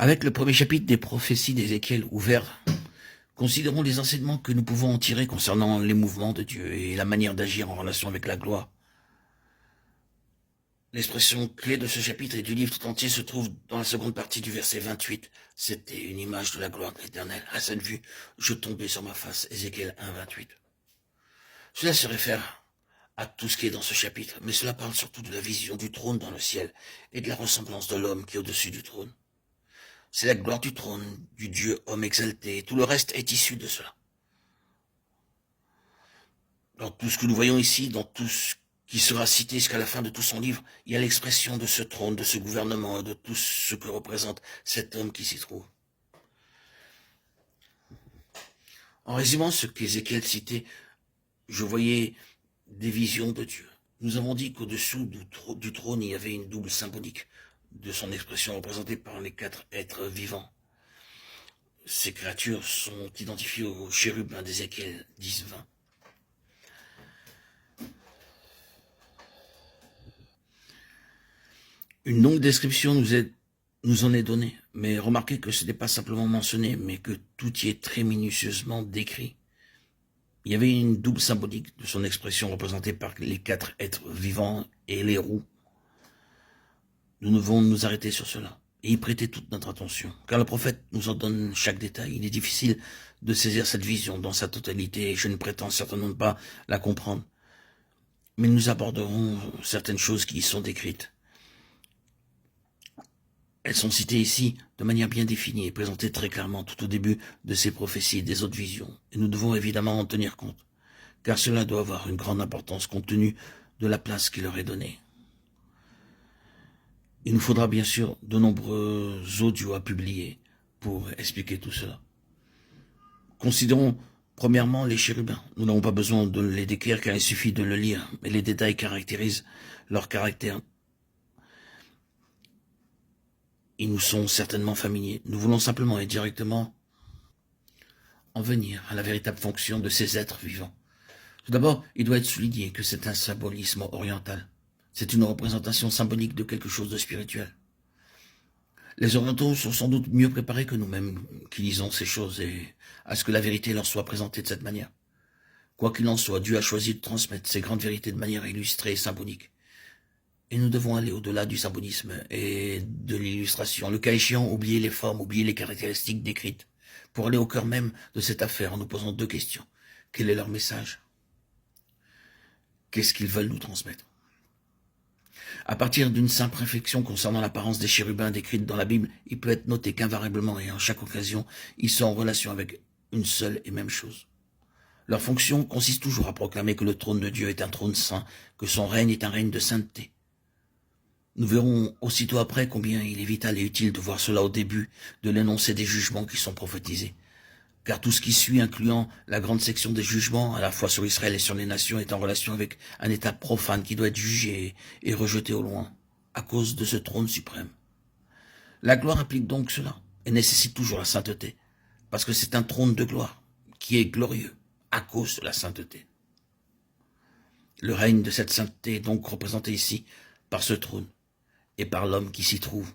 Avec le premier chapitre des prophéties d'Ézéchiel ouvert, considérons les enseignements que nous pouvons en tirer concernant les mouvements de Dieu et la manière d'agir en relation avec la gloire. L'expression clé de ce chapitre et du livre tout entier se trouve dans la seconde partie du verset 28. C'était une image de la gloire de l'Éternel. À cette vue, je tombais sur ma face. Ézéchiel 1, 28. Cela se réfère à tout ce qui est dans ce chapitre, mais cela parle surtout de la vision du trône dans le ciel et de la ressemblance de l'homme qui est au-dessus du trône. C'est la gloire du trône, du Dieu homme exalté, et tout le reste est issu de cela. Dans tout ce que nous voyons ici, dans tout ce qui sera cité jusqu'à la fin de tout son livre, il y a l'expression de ce trône, de ce gouvernement, et de tout ce que représente cet homme qui s'y trouve. En résumant ce qu'Ézéchiel citait, je voyais des visions de Dieu. Nous avons dit qu'au-dessous du trône, il y avait une double symbolique de son expression représentée par les 4 êtres vivants. Ces créatures sont identifiées aux chérubins d'Ézéchiel 10, 20. Une longue description nous en est donnée, mais remarquez que ce n'est pas simplement mentionné, mais que tout y est très minutieusement décrit. Il y avait une double symbolique de son expression représentée par les 4 êtres vivants et les roues. Nous devons nous arrêter sur cela et y prêter toute notre attention, car le prophète nous en donne chaque détail. Il est difficile de saisir cette vision dans sa totalité et je ne prétends certainement pas la comprendre. Mais nous aborderons certaines choses qui y sont décrites. Elles sont citées ici de manière bien définie et présentées très clairement tout au début de ces prophéties et des autres visions. Et nous devons évidemment en tenir compte, car cela doit avoir une grande importance compte tenu de la place qui leur est donnée. Il nous faudra bien sûr de nombreux audios à publier pour expliquer tout cela. Considérons premièrement les chérubins. Nous n'avons pas besoin de les décrire car il suffit de le lire, mais les détails caractérisent leur caractère. Ils nous sont certainement familiers. Nous voulons simplement et directement en venir à la véritable fonction de ces êtres vivants. Tout d'abord, il doit être souligné que c'est un symbolisme oriental. C'est une représentation symbolique de quelque chose de spirituel. Les orientaux sont sans doute mieux préparés que nous-mêmes qui lisons ces choses et à ce que la vérité leur soit présentée de cette manière. Quoi qu'il en soit, Dieu a choisi de transmettre ces grandes vérités de manière illustrée et symbolique. Et nous devons aller au-delà du symbolisme et de l'illustration. Le cas échéant, oublier les formes, oublier les caractéristiques décrites, pour aller au cœur même de cette affaire en nous posant 2 questions. Quel est leur message? Qu'est-ce qu'ils veulent nous transmettre? À partir d'une simple réflexion concernant l'apparence des chérubins décrite dans la Bible, il peut être noté qu'invariablement et en chaque occasion, ils sont en relation avec une seule et même chose. Leur fonction consiste toujours à proclamer que le trône de Dieu est un trône saint, que son règne est un règne de sainteté. Nous verrons aussitôt après combien il est vital et utile de voir cela au début de l'énoncé des jugements qui sont prophétisés. Car tout ce qui suit, incluant la grande section des jugements, à la fois sur Israël et sur les nations, est en relation avec un état profane qui doit être jugé et rejeté au loin, à cause de ce trône suprême. La gloire implique donc cela, et nécessite toujours la sainteté, parce que c'est un trône de gloire, qui est glorieux, à cause de la sainteté. Le règne de cette sainteté est donc représenté ici par ce trône, et par l'homme qui s'y trouve.